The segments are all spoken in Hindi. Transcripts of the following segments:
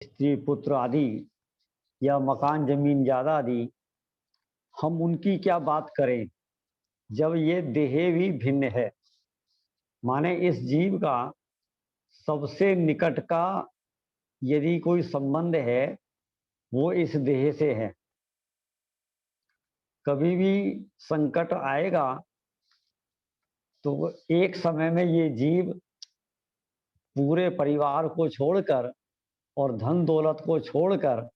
स्त्री पुत्र आदि या मकान जमीन ज्यादा आदि, हम उनकी क्या बात करें जब ये देह भी भिन्न है। माने इस जीव का सबसे निकट का यदि कोई संबंध है वो इस देह से है। कभी भी संकट आएगा तो एक समय में ये जीव पूरे परिवार को छोड़कर और धन दौलत को छोड़कर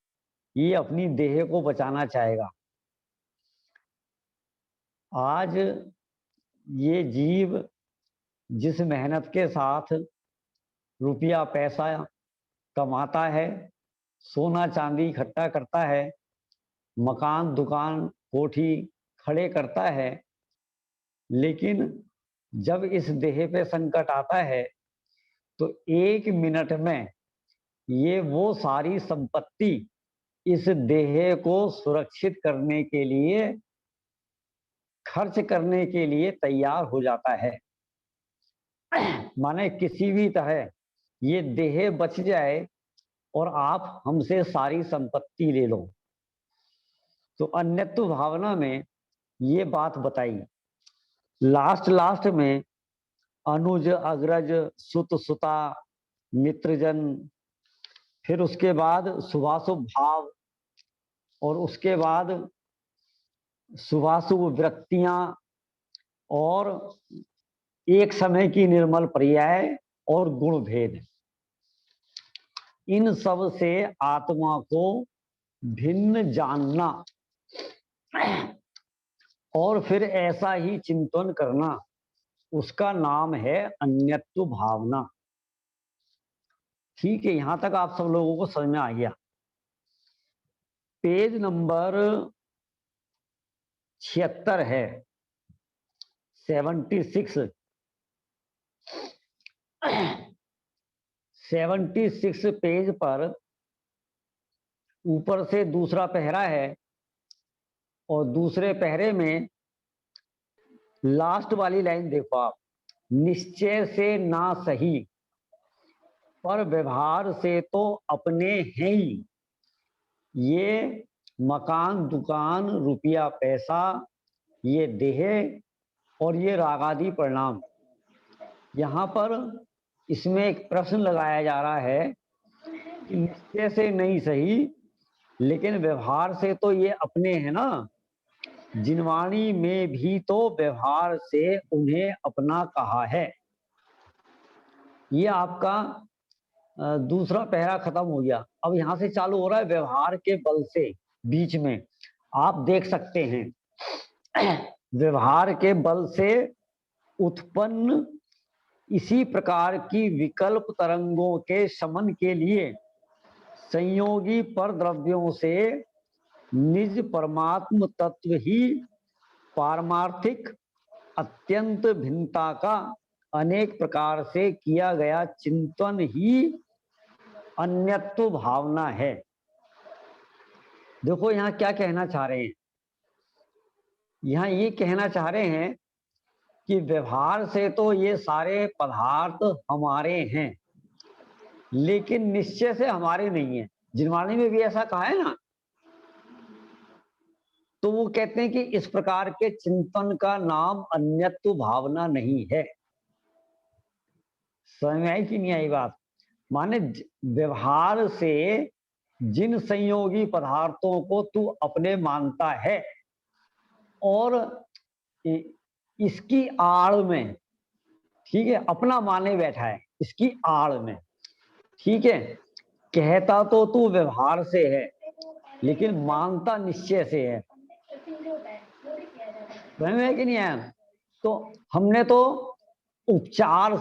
ये अपनी देह को बचाना चाहेगा। आज ये जीव जिस मेहनत के साथ रुपया पैसा कमाता है, सोना चांदी इकट्ठा करता है, मकान दुकान कोठी खड़े करता है, लेकिन जब इस देह पे संकट आता है तो एक मिनट में ये वो सारी संपत्ति इस देह को सुरक्षित करने के लिए खर्च करने के लिए तैयार हो जाता है। माने किसी भी तरह ये देह बच जाए और आप हमसे सारी संपत्ति ले लो। तो अन्यत्व भावना में ये बात बताई। लास्ट में अनुज अग्रज सुत सुता मित्रजन, फिर उसके बाद शुभाशुभ भाव और उसके बाद शुभाशुभ वृत्तियां और एक समय की निर्मल पर्याय और गुण भेद, इन सब से आत्मा को भिन्न जानना और फिर ऐसा ही चिंतन करना, उसका नाम है अन्यत्व भावना। ठीक है, यहां तक आप सब लोगों को समझ में आ गया। पेज नंबर 76 है, 76 पेज पर ऊपर से दूसरा पहरा है और दूसरे पहरे में लास्ट वाली लाइन देखो आप, निश्चय से ना सही पर व्यवहार से तो अपने हैं ही। ये मकान दुकान रुपया पैसा, ये देह और ये रागादि परिणाम, यहाँ पर इसमें एक प्रश्न लगाया जा रहा है कि निश्चय से नहीं सही लेकिन व्यवहार से तो ये अपने हैं ना। जिनवाणी में भी तो व्यवहार से उन्हें अपना कहा है। ये आपका दूसरा पहरा खत्म हो गया। अब यहां से चालू हो रहा है व्यवहार के बल से। बीच में आप देख सकते हैं व्यवहार के बल से उत्पन्न इसी प्रकार की विकल्प तरंगों के शमन के लिए संयोगी पर द्रव्यों से निज परमात्म तत्व ही पारमार्थिक अत्यंत भिन्नता का अनेक प्रकार से किया गया चिंतन ही अन्यत्व भावना है। देखो यहां क्या कहना चाह रहे हैं, यहां ये कहना चाह रहे हैं कि व्यवहार से तो ये सारे पदार्थ हमारे हैं लेकिन निश्चय से हमारे नहीं है। जिनवाणी में भी ऐसा कहा है ना। तो वो कहते हैं कि इस प्रकार के चिंतन का नाम अन्यत्व भावना नहीं है। समझ में आई कि नहीं आई बात? माने व्यवहार से जिन संयोगी पदार्थों को तू अपने मानता है और इसकी आड़ में, ठीक है, अपना माने बैठा है इसकी आड़ में, ठीक है, कहता तो तू व्यवहार से है लेकिन मानता निश्चय से है। समझ में है कि नहीं है? तो हमने तो उपचार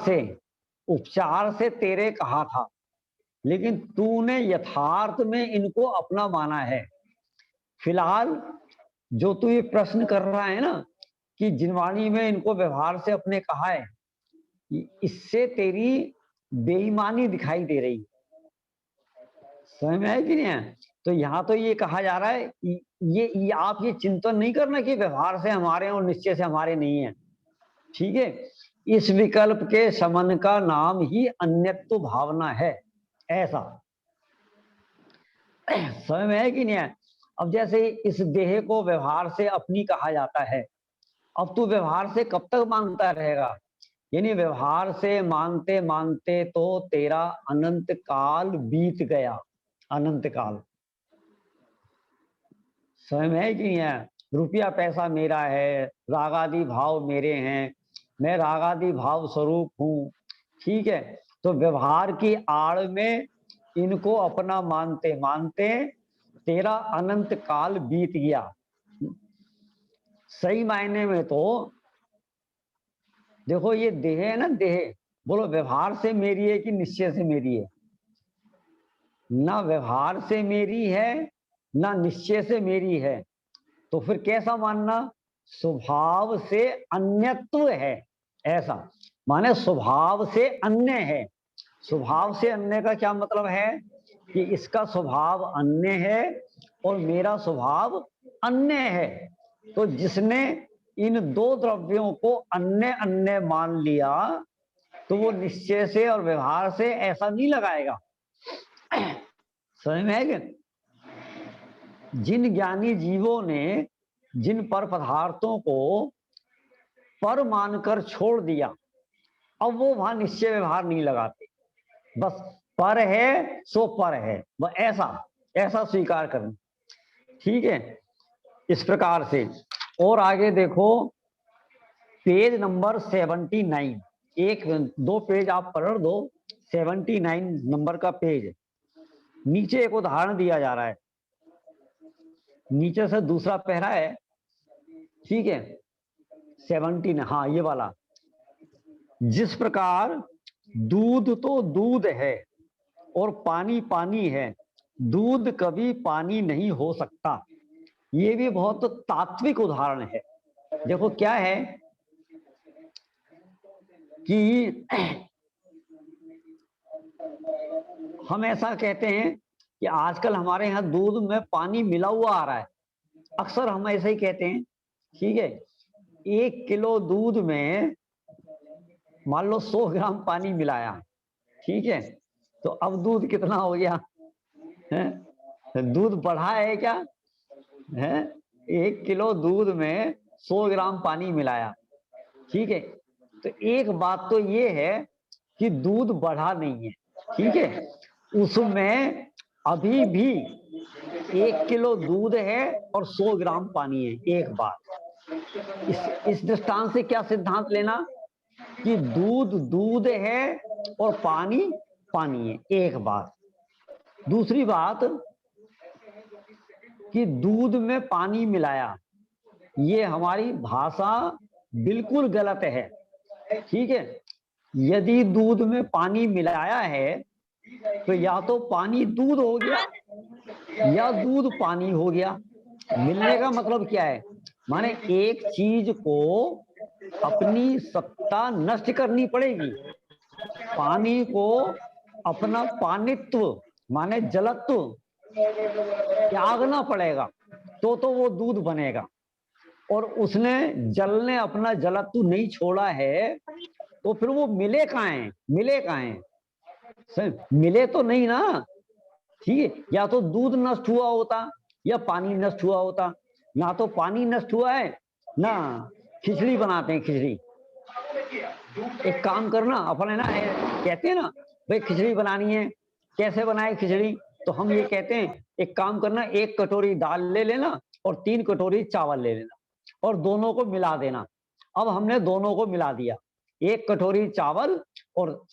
से तेरे कहा था लेकिन तूने यथार्थ में इनको अपना माना है। फिलहाल जो तू ये प्रश्न कर रहा है ना कि जिनवाणी में इनको व्यवहार से अपने कहा है, इससे तेरी बेईमानी दिखाई दे रही। समझ में है कि नहीं है? तो यहाँ तो ये कहा जा रहा है ये आप ये चिंतन नहीं करना कि व्यवहार से हमारे और निश्चय से हमारे नहीं है। ठीक है, इस विकल्प के शमन का नाम ही अन्यत्व भावना है। ऐसा समझ में है कि नहीं है? अब जैसे इस देह को व्यवहार से अपनी कहा जाता है, अब तू व्यवहार से कब तक मानता रहेगा? यानी व्यवहार से मानते मानते तो तेरा अनंत काल बीत गया, अनंत काल। समझ में है कि नहीं है? रुपया पैसा मेरा है, रागादि भाव मेरे हैं, मैं रागादि भाव स्वरूप हूं, ठीक है। तो व्यवहार की आड़ में इनको अपना मानते मानते तेरा अनंत काल बीत गया। सही मायने में तो देखो, ये देह है ना, देह, बोलो व्यवहार से मेरी है कि निश्चय से मेरी है? ना व्यवहार से मेरी है ना निश्चय से मेरी है, तो फिर कैसा मानना? स्वभाव से अन्यत्व है, ऐसा माने स्वभाव से अन्य है। स्वभाव से अन्य का क्या मतलब है? कि इसका स्वभाव अन्य है और मेरा स्वभाव अन्य है। तो जिसने इन दो द्रव्यों को अन्य अन्य मान लिया, तो वो निश्चय से और व्यवहार से ऐसा नहीं लगाएगा। समझ में है क्या? जिन ज्ञानी जीवों ने जिन पर पदार्थों को पर मानकर छोड़ दिया, अब वो वहां निश्चय व्यवहार नहीं लगाते, बस पर है सो पर है, वह ऐसा ऐसा स्वीकार करना, ठीक है। इस प्रकार से और आगे देखो, पेज नंबर 79, एक दो पेज आप पलट दो, 79 नंबर का पेज। नीचे एक उदाहरण दिया जा रहा है, नीचे से दूसरा पहरा है, ठीक है। 17, हाँ ये वाला। जिस प्रकार दूध तो दूध है और पानी पानी है, दूध कभी पानी नहीं हो सकता। ये भी बहुत तात्विक उदाहरण है। देखो क्या है कि हम ऐसा कहते हैं कि आजकल हमारे यहाँ दूध में पानी मिला हुआ आ रहा है, अक्सर हम ऐसे ही कहते हैं, ठीक है। 1 किलो दूध में मान लो 100 ग्राम पानी मिलाया, ठीक है, तो अब दूध कितना हो गया है? दूध बढ़ा है क्या है? 1 किलो दूध में 100 ग्राम पानी मिलाया, ठीक है। तो एक बात तो ये है कि दूध बढ़ा नहीं है, ठीक है। उसमें अभी भी 1 किलो दूध है और 100 ग्राम पानी है, एक बात। इस दृष्टांत से क्या सिद्धांत लेना? कि दूध दूध है और पानी पानी है, एक बात। दूसरी बात कि दूध में पानी मिलाया, ये हमारी भाषा बिल्कुल गलत है, ठीक है। यदि दूध में पानी मिलाया है तो या तो पानी दूध हो गया या दूध पानी हो गया। मिलने का मतलब क्या है? माने एक चीज को अपनी सत्ता नष्ट करनी पड़ेगी, पानी को अपना पानित्व माने जलत्व त्यागना पड़ेगा, तो वो दूध बनेगा। और उसने जल ने अपना जलत्व नहीं छोड़ा है, तो फिर वो मिले कहाँ है? मिले कहाँ है? मिले तो नहीं ना, ठीक है। या तो दूध नष्ट हुआ होता या पानी नष्ट हुआ होता, ना तो पानी नष्ट हुआ है ना खिचड़ी बनाते हैं, खिचड़ी। एक काम करना, अपने ना कहते हैं ना भाई खिचड़ी बनानी है, कैसे बनाए खिचड़ी? तो हम ये कहते हैं एक काम करना, 1 कटोरी दाल ले लेना और 3 कटोरी चावल ले लेना और दोनों को मिला देना। अब हमने दोनों को मिला दिया, 1 कटोरी चावल और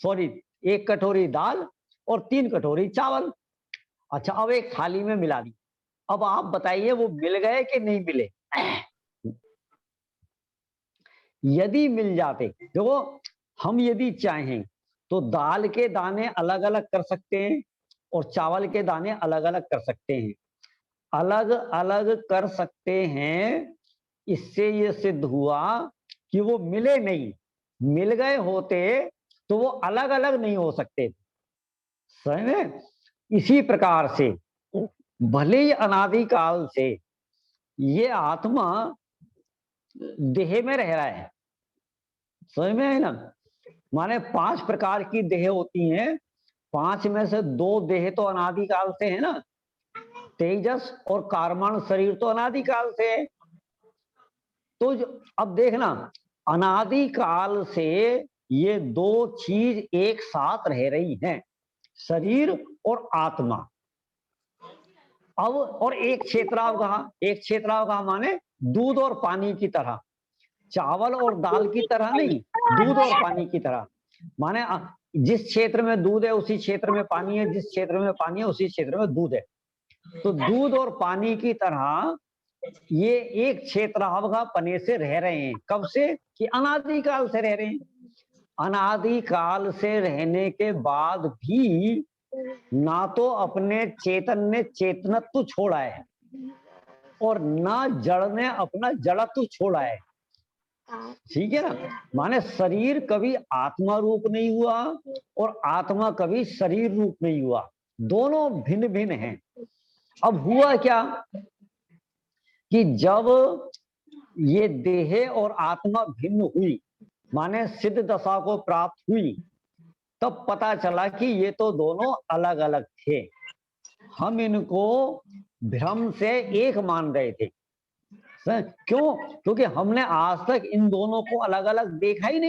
1 कटोरी दाल और 3 कटोरी चावल। अच्छा, अब एक थाली में मिला दी। अब आप बताइए वो मिल गए कि नहीं मिले? यदि मिल जाते, देखो हम यदि चाहें तो दाल के दाने अलग अलग कर सकते हैं और चावल के दाने अलग अलग कर सकते हैं, अलग अलग कर सकते हैं। इससे ये सिद्ध हुआ कि वो मिले नहीं, मिल गए होते तो वो अलग अलग नहीं हो सकते, समझ में? इसी प्रकार से भले ही अनादिकाल से ये आत्मा देह में रह रहा है, समझ में है ना? माने 5 प्रकार की देह होती हैं, 5 में से 2 देह तो अनादिकाल से है ना, तेजस और कार्बन शरीर तो अनादिकाल से है। तो अब देखना, अनादिकाल से ये दो चीज एक साथ रह रही हैं, शरीर और आत्मा। अब और एक क्षेत्राव कहा, एक क्षेत्राव कहा माने दूध और पानी की तरह, चावल और दाल की तरह नहीं, दूध और पानी की तरह। माने जिस क्षेत्र में दूध है उसी क्षेत्र में पानी है, जिस क्षेत्र में पानी है उसी क्षेत्र में दूध है। तो दूध और पानी की तरह ये एक क्षेत्रावगा पने से रह रहे हैं। कब से? कि अनादिकाल से रह रहे हैं। अनादिकाल से रहने के बाद भी ना तो अपने चेतन ने चेतनत्व छोड़ा है और ना जड़ ने अपना जड़त्व छोड़ा है। ठीक है ना? माने शरीर कभी आत्मा रूप नहीं हुआ और आत्मा कभी शरीर रूप नहीं हुआ, दोनों भिन्न भिन्न हैं। अब हुआ क्या कि जब ये देह और आत्मा भिन्न हुई, माने सिद्ध दशा को प्राप्त हुई, तब पता चला कि ये तो दोनों अलग अलग थे। हम इनको भ्रम से एक मान रहे थे। क्यों? क्योंकि हमने आज तक इन दोनों को अलग अलग देखा ही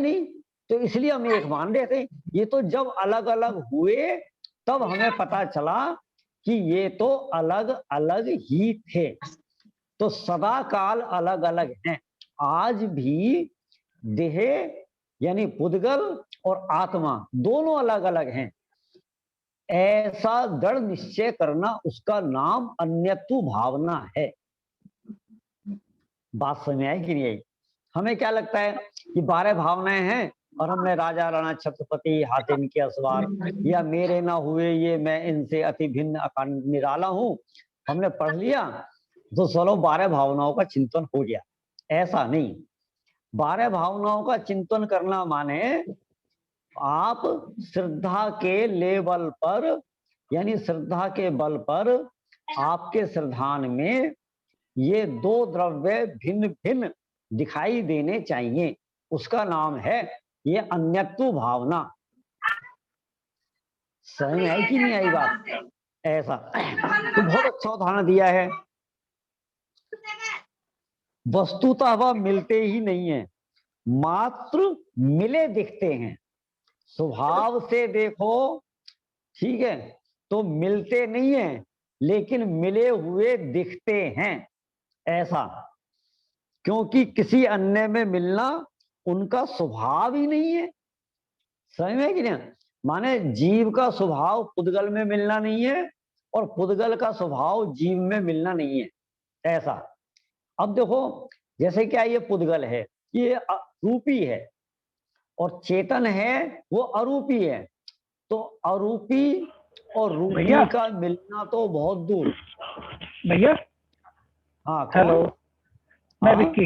नहीं, तो इसलिए हम एक मान रहे थे। ये तो जब अलग अलग हुए तब हमें पता चला कि ये तो अलग अलग ही थे। तो सदा काल अलग अलग हैं। आज भी देह यानी पुद्गल और आत्मा दोनों अलग अलग हैं, ऐसा दृढ़ निश्चय करना, उसका नाम अन्यत्व भावना है। बात समझ आई कि नहीं आई? हमें क्या लगता है कि 12 भावनाएं हैं और हमने राजा राणा छत्रपति हातिम के असवार या मेरे ना हुए ये मैं इनसे अति भिन्न अखंड निराला हूं, हमने पढ़ लिया तो चलो 12 भावनाओं का चिंतन हो गया। ऐसा नहीं। 12 भावनाओं का चिंतन करना माने आप श्रद्धा के लेवल पर, यानी श्रद्धा के बल पर आपके श्रद्धान में ये दो द्रव्य भिन्न भिन्न दिखाई देने चाहिए, उसका नाम है ये अन्यत्व भावना। समझ में आई कि नहीं आई बात? ऐसा तो बहुत अच्छा उदाहरण दिया है। वस्तुतः वह मिलते ही नहीं है, मात्र मिले दिखते हैं। स्वभाव से देखो, ठीक है, तो मिलते नहीं है लेकिन मिले हुए दिखते हैं। ऐसा क्योंकि किसी अन्य में मिलना उनका स्वभाव ही नहीं है। समझ में कि नहीं? माने जीव का स्वभाव पुद्गल में मिलना नहीं है और पुद्गल का स्वभाव जीव में मिलना नहीं है। ऐसा। अब देखो, जैसे क्या ये पुद्गल है, ये रूपी है और चेतन है वो अरूपी है। तो अरूपी और रूपी का मिलना तो बहुत दूर। भैया, हाँ हेलो, मैं विक्की।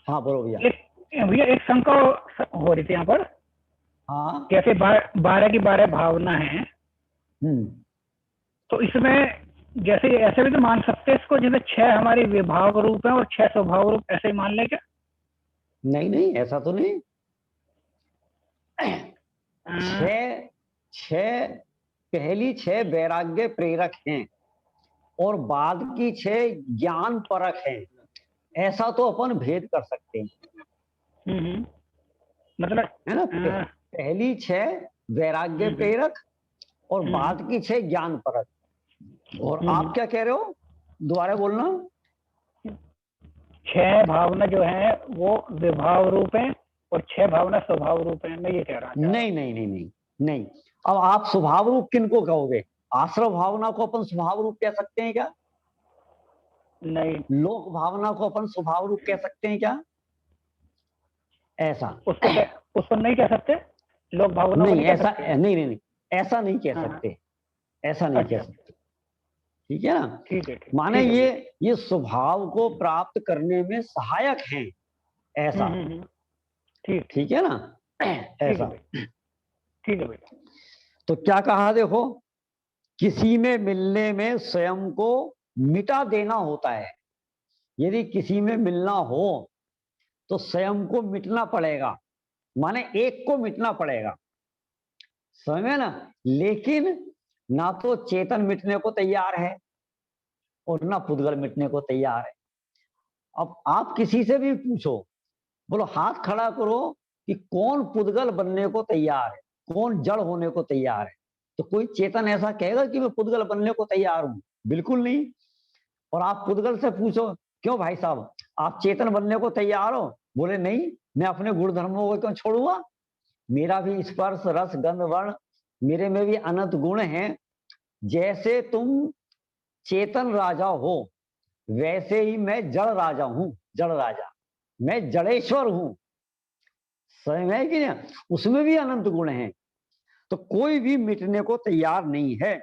हाँ बोलो भैया। भैया एक शंका हो रही थी यहाँ पर। हाँ, कैसे 12 की 12 भावना है, तो इसमें जैसे ऐसे भी तो मान सकते हैं इसको, जैसे 6 हमारे विभाग रूप है और 6 स्वभाव रूप, ऐसे ही मान ले क्या? नहीं ऐसा तो नहीं। 6 पहली 6 वैराग्य प्रेरक हैं और बाद की 6 ज्ञान परक हैं। ऐसा तो अपन भेद कर सकते हैं। मतलब है ना? पहली 6 वैराग्य प्रेरक और बाद की 6 ज्ञान परक। और आप क्या कह रहे हो? दोबारा बोलना। 6 भावना जो है वो विभाव रूप है और 6 भावना स्वभाव रूप है, मैं ये कह रहा हूँ। नहीं। अब आप स्वभाव रूप किनको कहोगे? आश्रव भावना को अपन स्वभाव रूप कह सकते हैं क्या? नहीं। लोक भावना को अपन स्वभाव रूप कह सकते हैं क्या? ऐसा उसको नहीं कह सकते। लोक भावना नहीं, ऐसा नहीं ऐसा नहीं कह सकते। ऐसा नहीं कह सकते। ठीक है ना? ठीक है। माने ये स्वभाव को प्राप्त करने में सहायक हैं। ऐसा ठीक है ना? ऐसा ठीक है भैया। तो क्या कहा देखो, किसी में मिलने में स्वयं को मिटा देना होता है। यदि किसी में मिलना हो तो स्वयं को मिटना पड़ेगा, माने एक को मिटना पड़ेगा। समझ में ना? लेकिन ना तो चेतन मिटने को तैयार है और ना पुद्गल मिटने को तैयार है। अब आप किसी से भी पूछो, बोलो हाथ खड़ा करो कि कौन पुद्गल बनने को तैयार है, कौन जड़ होने को तैयार है, तो कोई चेतन ऐसा कहेगा कि मैं पुद्गल बनने को तैयार हूं? बिल्कुल नहीं। और आप पुद्गल से पूछो, क्यों भाई साहब आप चेतन बनने को तैयार हो? बोले नहीं, मैं अपने गुण धर्मों को क्यों छोड़ूंगा, मेरा भी स्पर्श रस गंध वर्ण, मेरे में भी अनंत गुण हैं। जैसे तुम चेतन राजा हो वैसे ही मैं जड़ राजा हूं, जड़ राजा, मैं जड़ेश्वर हूं। समझ में है कि नहीं? उसमें भी अनंत गुण हैं, तो कोई भी मिटने को तैयार नहीं है।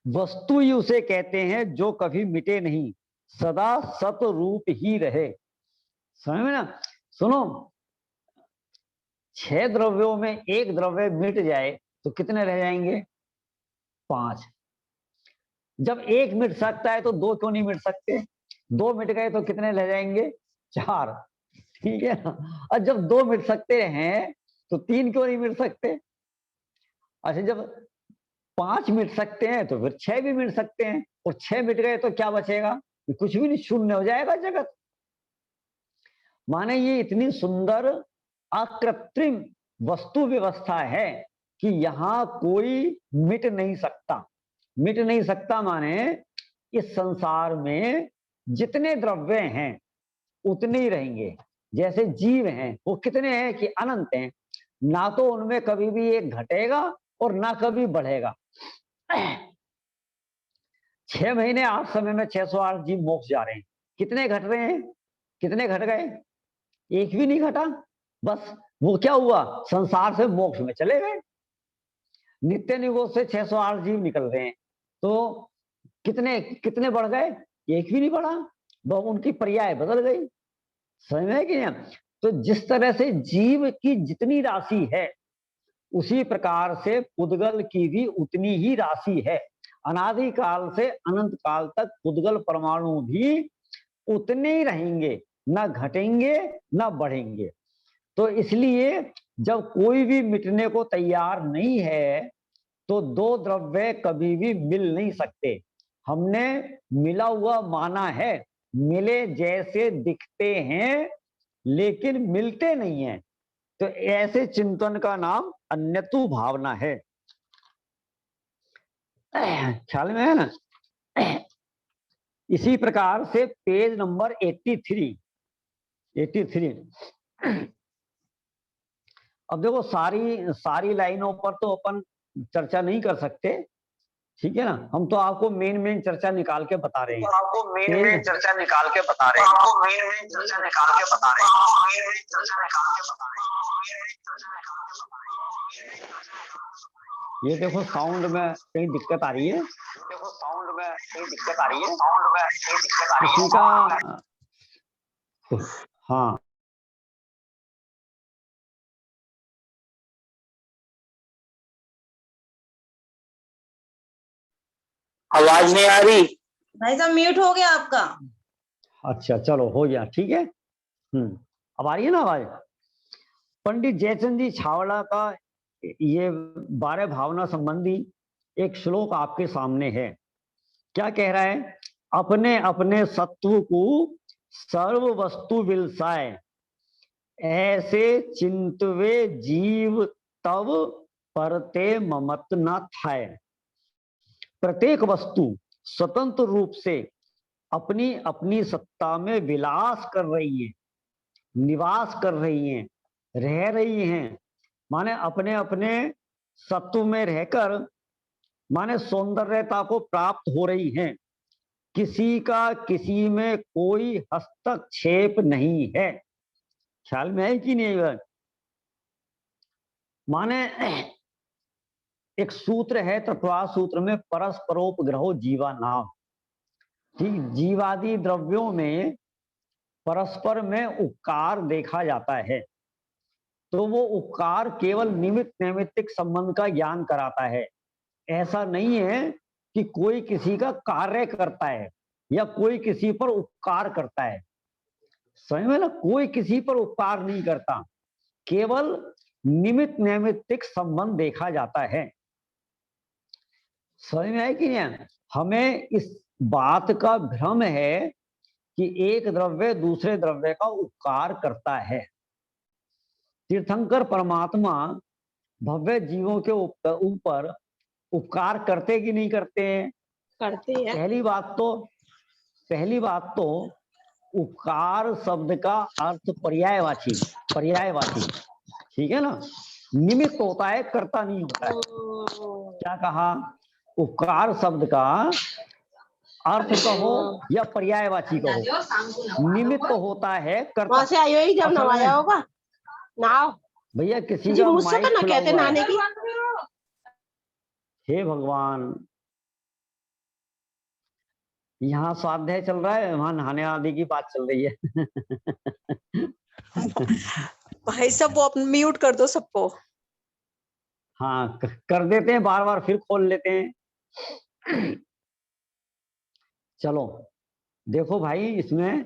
वस्तु ही उसे कहते हैं जो कभी मिटे नहीं, सदा सत रूप ही रहे। समझ में ना? सुनो, 6 द्रव्यों में एक द्रव्य मिट जाए तो कितने रह जाएंगे? 5। जब एक मिट सकता है तो 2 क्यों नहीं मिट सकते? 2 मिट गए तो कितने रह जाएंगे? 4। ठीक है ना? और जब 2 मिट सकते हैं तो 3 क्यों नहीं मिट सकते? अच्छा, जब 5 मिट सकते हैं तो फिर 6 भी मिट सकते हैं, और 6 मिट गए तो क्या बचेगा? कुछ भी नहीं, शून्य हो जाएगा जगत। माने ये इतनी सुंदर अकृत्रिम वस्तु व्यवस्था है कि यहां कोई मिट नहीं सकता। मिट नहीं सकता माने इस संसार में जितने द्रव्य हैं उतने ही रहेंगे। जैसे जीव हैं वो कितने हैं कि अनंत हैं, ना तो उनमें कभी भी एक घटेगा और ना कभी बढ़ेगा। 6 महीने 8 समय में 608 जीव मोक्ष जा रहे हैं, कितने घट रहे हैं, कितने घट गए? एक भी नहीं घटा। बस वो क्या हुआ, संसार से मोक्ष में चले गए। नित्य निगोद से 608 जीव निकल रहे हैं, तो कितने कितने बढ़ गए? एक भी नहीं बढ़ा, वो उनकी पर्याय बदल गई। समझ में है कि नहीं? तो जिस तरह से जीव की जितनी राशि है उसी प्रकार से पुद्गल की भी उतनी ही राशि है। अनादि काल से अनंत काल तक पुद्गल परमाणु भी उतने ही रहेंगे, ना घटेंगे ना बढ़ेंगे। तो इसलिए जब कोई भी मिटने को तैयार नहीं है तो 2 द्रव्य कभी भी मिल नहीं सकते। हमने मिला हुआ माना है, मिले जैसे दिखते हैं लेकिन मिलते नहीं हैं, तो ऐसे चिंतन का नाम अन्यतु भावना है। ख्याल में है ना? इसी प्रकार से पेज नंबर 83। अब देखो, सारी सारी लाइनों पर तो अपन चर्चा नहीं कर सकते, ठीक है ना? हम तो आपको मेन मेन चर्चा निकाल के बता रहे हैं, तो आपको मेन मेन चर्चा निकाल के बता रहे हैं, आपको मेन मेन चर्चा निकाल के बता रहे हैं, आपको मेन मेन चर्चा निकाल के बता रहे हैं। ये देखो साउंड में कहीं दिक्कत आ रही है, देखो साउंड में कहीं दिक्कत आ रही है, साउंड में कहीं दिक्कत आ रही है, उसी का। हाँ, आवाज नहीं आ रही भाई साहब, म्यूट हो गया आपका। अच्छा चलो हो गया, ठीक है। अब आ रही है ना आवाज? पंडित जयचंद जी छावड़ा का ये 12 भावना संबंधी एक श्लोक आपके सामने है। क्या कह रहा है? अपने अपने सत्व को सर्व वस्तु विलसाए, ऐसे चिंतवे जीव तब परते ममत न थाए। प्रत्येक वस्तु स्वतंत्र रूप से अपनी अपनी सत्ता में विलास कर रही है, निवास कर रही हैं, रह रही हैं। माने अपने अपने सत्व में रहकर माने सौंदर्यता को प्राप्त हो रही हैं। किसी का किसी में कोई हस्तक्षेप नहीं है। ख्याल में है कि नहीं? माने एक सूत्र है तत्वा सूत्र में, परस्परोपग्रहो जीवा नाम। ठीक, जीवादि द्रव्यों में परस्पर में उपकार देखा जाता है, तो वो उपकार केवल निमित्त नैमित्तिक संबंध का ज्ञान कराता है। ऐसा नहीं है कि कोई किसी का कार्य करता है या कोई किसी पर उपकार करता है। समझ में ना? कोई किसी पर उपकार नहीं करता, केवल निमित्त नैमित्तिक संबंध देखा जाता है। समझ में है कि नहीं? हमें इस बात का भ्रम है कि एक द्रव्य दूसरे द्रव्य का उपकार करता है। तीर्थंकर परमात्मा भव्य जीवों के ऊपर उपकार करते कि नहीं करते हैं? करते हैं। पहली बात तो उपकार शब्द का अर्थ पर्यायवाची, ठीक है ना? निमित्त होता है, कर्ता नहीं होता है। क्या कहा? उपकार शब्द का अर्थ कहो या पर्यायवाची कहो, निमित्त होता है, कर्ता। वहां से आई हुई जब नवाया होगा नाव भैया किसी जी, का मुझसे माइक ना खुला कहते हुआ है। नाने की। हे भगवान, यहाँ स्वाध्याय चल रहा है, वहां नहाने आदि की बात चल रही है। भाई साहब वो अपने म्यूट कर दो सबको। हाँ कर देते हैं, बार बार फिर खोल लेते हैं। चलो देखो भाई, इसमें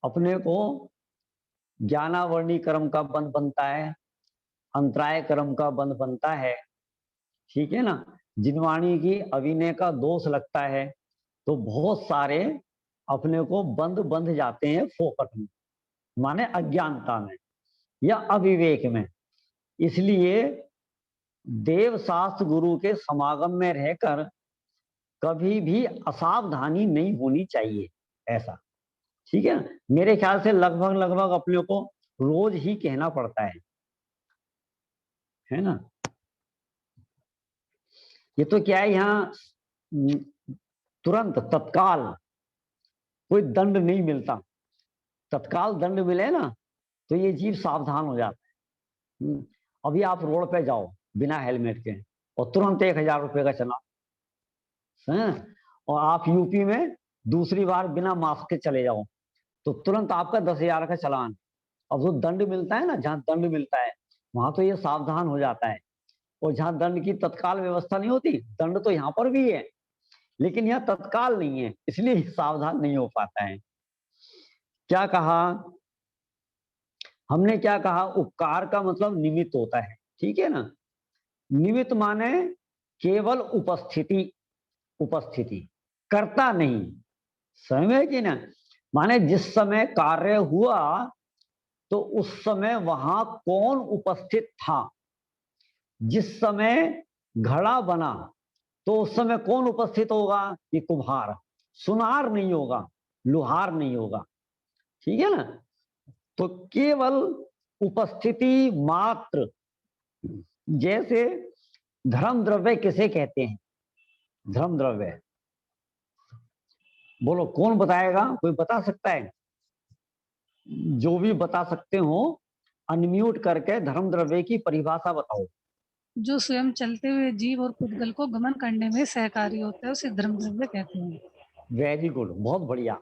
अपने को ज्ञानावर्णी कर्म का बंध बनता है, अंतराय कर्म का बंध बनता है, ठीक है ना? जिनवाणी की अभिनय का दोष लगता है, तो बहुत सारे अपने को बंध जाते हैं फोकट में, माने अज्ञानता में या अविवेक में। इसलिए देव शास्त्र गुरु के समागम में रहकर कभी भी असावधानी नहीं होनी चाहिए, ऐसा, ठीक है ना? मेरे ख्याल से लगभग अपने को रोज ही कहना पड़ता है ना? ये तो क्या है, यहाँ तुरंत तत्काल कोई दंड नहीं मिलता। तत्काल दंड मिले ना तो ये जीव सावधान हो जाता है। अभी आप रोड पे जाओ बिना हेलमेट के और तुरंत 1000 रुपए का चलान, और आप यूपी में दूसरी बार बिना मास्क के चले जाओ तो तुरंत आपका 10,000 का चलान। अब जो दंड मिलता है ना, जहां दंड मिलता है वहां तो ये सावधान हो जाता है, और जहां दंड की तत्काल व्यवस्था नहीं होती, दंड तो यहाँ पर भी है लेकिन यहाँ तत्काल नहीं है, इसलिए सावधान नहीं हो पाता है। क्या कहा हमने? क्या कहा? उपकार का मतलब निमित्त होता है, ठीक है ना? निमित्त माने केवल उपस्थिति, करता नहीं। समझ कि ना? माने जिस समय कार्य हुआ तो उस समय वहां कौन उपस्थित था। जिस समय घड़ा बना तो उस समय कौन उपस्थित होगा? ये कुम्हार। सुनार नहीं होगा, लुहार नहीं होगा, ठीक है ना? तो केवल उपस्थिति मात्र। जैसे धर्म द्रव्य किसे कहते हैं? धर्म द्रव्य बोलो, कौन बताएगा? कोई बता सकता है? जो भी बता सकते हो अनम्यूट करके धर्म द्रव्य की परिभाषा बताओ। जो स्वयं चलते हुए जीव और पुद्गल को गमन करने में सहकारी होता है उसे धर्म द्रव्य कहते हैं। वेरी गुड, बहुत बढ़िया।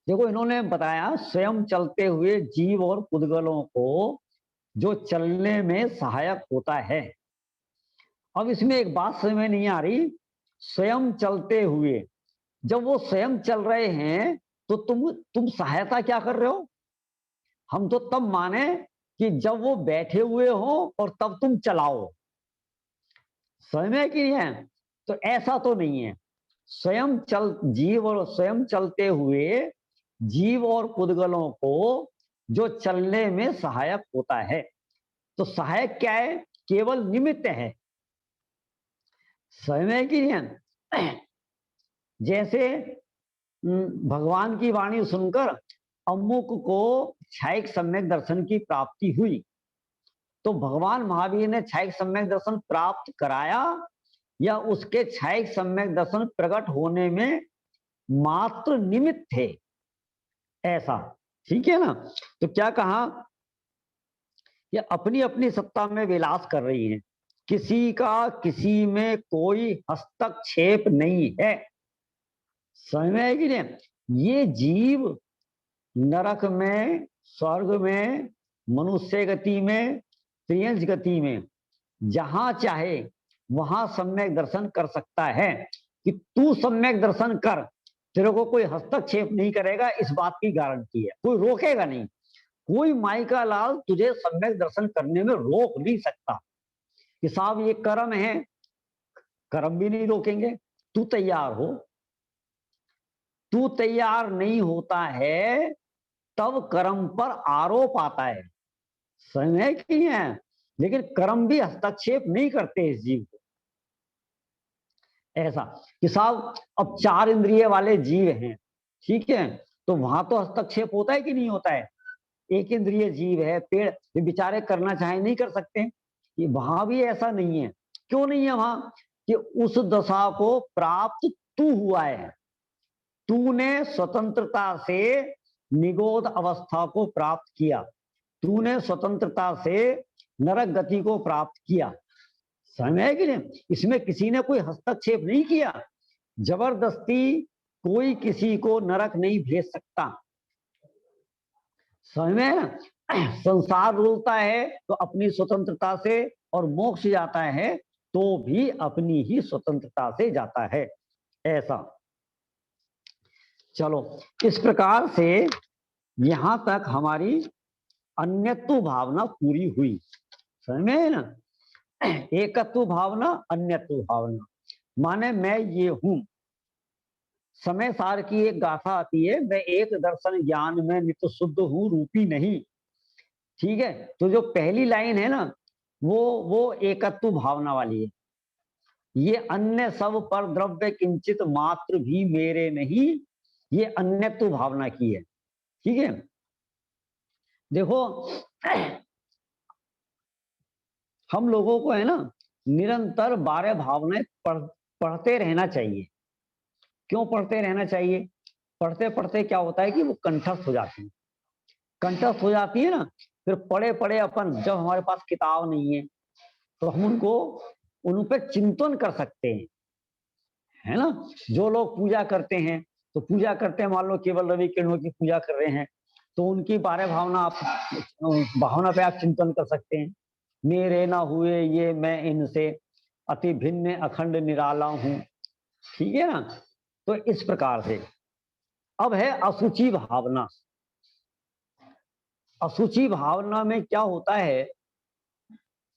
देखो इन्होंने बताया स्वयं चलते हुए जीव और पुद्गलों को जो चलने में सहायक होता है। अब इसमें एक बात समझ में नहीं आ रही, स्वयं चलते हुए, जब वो स्वयं चल रहे हैं तो तुम सहायता क्या कर रहे हो? हम तो तब माने कि जब वो बैठे हुए हो और तब तुम चलाओ। समझ में कि नहीं है? तो ऐसा तो नहीं है। जीव और स्वयं चलते हुए जीव और पुद्गलों को जो चलने में सहायक होता है, तो सहायक क्या है? केवल निमित्त है। समझ में कि नहीं है? जैसे भगवान की वाणी सुनकर अमुक को क्षयिक सम्यक दर्शन की प्राप्ति हुई, तो भगवान महावीर ने क्षयिक सम्यक दर्शन प्राप्त कराया या उसके क्षयिक सम्यक दर्शन प्रकट होने में मात्र निमित्त थे, ऐसा, ठीक है ना? तो क्या कहा? ये अपनी अपनी सत्ता में विलास कर रही हैं, किसी का किसी में कोई हस्तक्षेप नहीं है। समझ में है कि नहीं? ये जीव नरक में, स्वर्ग में, मनुष्य गति में, त्रियंश गति में, जहां चाहे वहां सम्यक दर्शन कर सकता है। कि तू सम्यक दर्शन कर, तेरे को कोई हस्तक्षेप नहीं करेगा, इस बात की गारंटी है। कोई रोकेगा नहीं, कोई माई का लाल तुझे सम्यक दर्शन करने में रोक नहीं सकता कि साहब ये कर्म है, कर्म भी नहीं रोकेंगे। तू तैयार हो, तू तैयार नहीं होता है तब कर्म पर आरोप आता है, समझ है कि नहीं है? लेकिन कर्म भी हस्तक्षेप नहीं करते इस जीव को। ऐसा कि साहब अब 4 इंद्रिय वाले जीव हैं, ठीक है, तो वहां तो हस्तक्षेप होता है कि नहीं होता है? एक इंद्रिय जीव है, पेड़, ये बेचारे करना चाहे नहीं कर सकते। ये वहां भी ऐसा नहीं है। क्यों नहीं है वहां? कि उस दशा को प्राप्त तू हुआ है, तूने स्वतंत्रता से निगोद अवस्था को प्राप्त किया, तूने स्वतंत्रता से नरक गति को प्राप्त किया, समझ है कि नहीं? इसमें किसी ने कोई हस्तक्षेप नहीं किया। जबरदस्ती कोई किसी को नरक नहीं भेज सकता, समझ में? संसार रुलता है तो अपनी स्वतंत्रता से, और मोक्ष जाता है तो भी अपनी ही स्वतंत्रता से जाता है, ऐसा। चलो, इस प्रकार से यहां तक हमारी अन्यत्व भावना पूरी हुई, समझ में ना? एकत्व भावना, अन्यत्व भावना, माने मैं ये हूं। समय सार की एक गाथा आती है, मैं एक दर्शन ज्ञान में नित्य शुद्ध हूं, रूपी नहीं, ठीक है। तो जो पहली लाइन है ना, वो एकत्व भावना वाली है। ये अन्य सब पर द्रव्य किंचित मात्र भी मेरे नहीं, ये अन्यत्व भावना की है, ठीक है। देखो, हम लोगों को है ना निरंतर 12 भावनाएं पढ़ते रहना चाहिए। क्यों पढ़ते रहना चाहिए? पढ़ते पढ़ते क्या होता है कि वो कंठस्थ हो जाती है। कंठस्थ हो जाती है ना, फिर पढ़े पढ़े अपन, जब हमारे पास किताब नहीं है तो हम उन पर चिंतन कर सकते हैं, है ना। जो लोग पूजा करते हैं तो पूजा करते हैं, मान लो केवल रवि किरणों की पूजा कर रहे हैं, तो उनकी 12 भावना आप भावना पे आप चिंतन कर सकते हैं। मेरे ना हुए ये मैं इनसे, अति भिन्न अखंड निराला हूं, ठीक है ना। तो इस प्रकार से अब है असुचि भावना। असुचि भावना में क्या होता है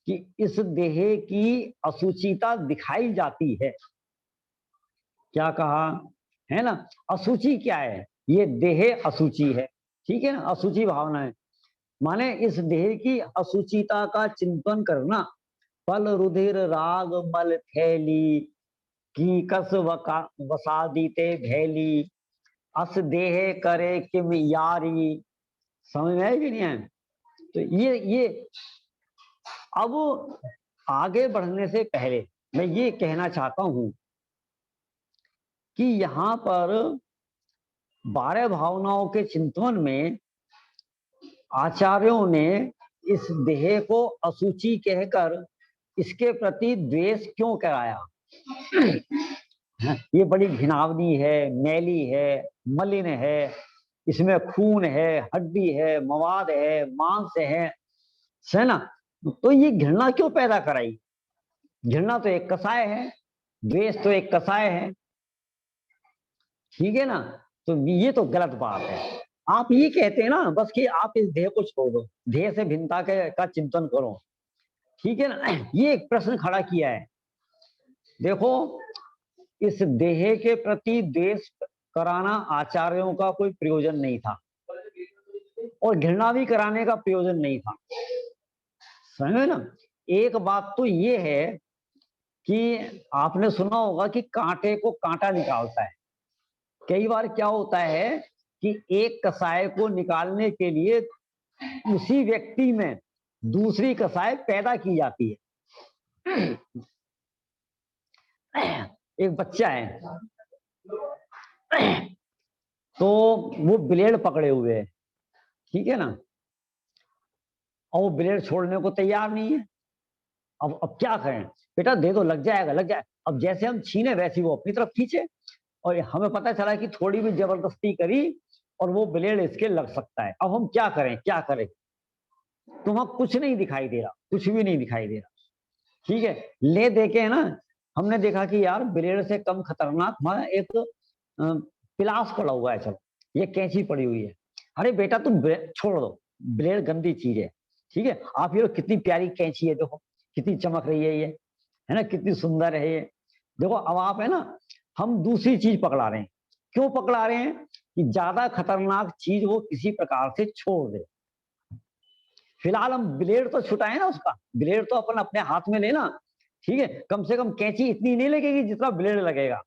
कि इस देह की असुचिता दिखाई जाती है। क्या कहा है ना? असुचि क्या है? ये देह असुचि है, ठीक है ना। असुचि भावना है माने इस देह की असुचिता का चिंतन करना। पल रुधिर राग मल थैली की कस वसादीते भैली, अस देह करे किम यारी, समझ में है कि नहीं है? तो ये अब आगे बढ़ने से पहले मैं ये कहना चाहता हूं कि यहां पर 12 भावनाओं के चिंतन में आचार्यों ने इस देह को असुचि कहकर इसके प्रति द्वेष क्यों कराया? ये बड़ी घिनावनी है, मैली है, मलिन है, इसमें खून है, हड्डी है, मवाद है, मांस है ना। तो ये घृणा क्यों पैदा कराई? घृणा तो एक कसाय है, द्वेष तो एक कसाय है, ठीक है ना। तो ये तो गलत बात है। आप ये कहते हैं ना बस कि आप इस देह को छोड़ दो, देह से भिन्नता का चिंतन करो, ठीक है ना। ये एक प्रश्न खड़ा किया है। देखो, इस देह के प्रति द्वेष कराना आचार्यों का कोई प्रयोजन नहीं था, और घृणा भी कराने का प्रयोजन नहीं था, समझे ना। एक बात तो ये है कि आपने सुना होगा कि कांटे को कांटा निकालता है। कई बार क्या होता है कि एक कसाय को निकालने के लिए उसी व्यक्ति में दूसरी कसाय पैदा की जाती है। एक बच्चा है तो वो ब्लेड पकड़े हुए है, ठीक है ना, और वो ब्लेड छोड़ने को तैयार नहीं है। अब क्या करें? बेटा दे दो, लग जाएगा लग जाए। अब जैसे हम छीने वैसे वो अपनी तरफ खींचे, और हमें पता चला कि थोड़ी भी जबरदस्ती करी और वो ब्लेड इसके लग सकता है। अब हम क्या करें क्या करें? तो वहां कुछ नहीं दिखाई दे रहा, कुछ भी नहीं दिखाई दे रहा, ठीक है। ले देके है ना, हमने देखा कि यार ब्लेड से कम खतरनाक हमारा एक पिलास पड़ा हुआ है, चलो ये कैंची पड़ी हुई है। अरे बेटा तुम छोड़ दो, ब्लेड गंदी चीज है, ठीक है। आप ये कितनी प्यारी कैंची है, देखो कितनी चमक रही है ये, है ना, कितनी सुंदर है ये। देखो अब आप है ना, हम दूसरी चीज पकड़ा रहे हैं। क्यों पकड़ा रहे हैं? कि ज्यादा खतरनाक चीज वो किसी प्रकार से छोड़ दे। फिलहाल हम ब्लेड तो छुटाए ना उसका, ब्लेड तो अपन अपने हाथ में लेना, ठीक है, कम से कम कैंची इतनी नहीं लगेगी जितना ब्लेड लगेगा।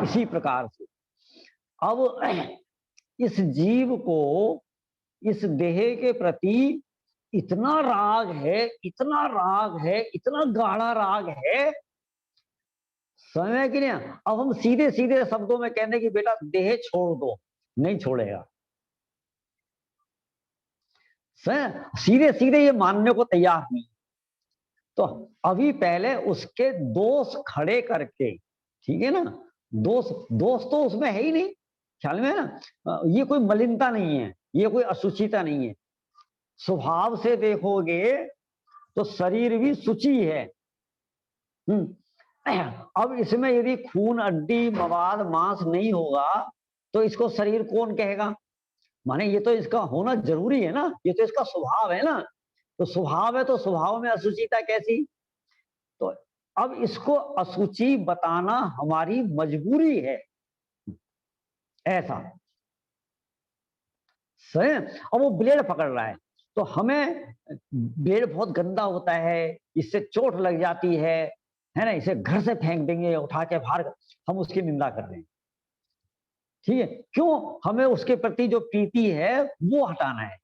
इसी प्रकार से अब इस जीव को इस देह के प्रति इतना राग है, इतना राग है, इतना गाढ़ा राग है, समय कि नहीं। अब हम सीधे सीधे शब्दों में कहने की बेटा देह छोड़ दो, नहीं छोड़ेगा। सीधे सीधे ये मानने को तैयार नहीं। तो अभी पहले उसके दोष खड़े करके, ठीक है ना, दोष तो उसमें है ही नहीं, ख्याल में है ना, ये कोई मलिनता नहीं है, ये कोई अशुचिता नहीं है। स्वभाव से देखोगे तो शरीर भी शुचि है। अब इसमें यदि खून, अड्डी, मवाद, मांस नहीं होगा तो इसको शरीर कौन कहेगा? माने ये तो इसका होना जरूरी है ना, ये तो इसका स्वभाव है ना। तो स्वभाव है तो स्वभाव में अशुचिता कैसी? तो अब इसको अशुचि बताना हमारी मजबूरी है, ऐसा। सही। अब वो ब्लेड पकड़ रहा है तो हमें, ब्लेड बहुत गंदा होता है, इससे चोट लग जाती है ना, इसे घर से फेंक देंगे उठा के बाहर, हम उसकी निंदा कर रहे हैं, ठीक है। क्यों? हमें उसके प्रति जो प्रीति है वो हटाना है।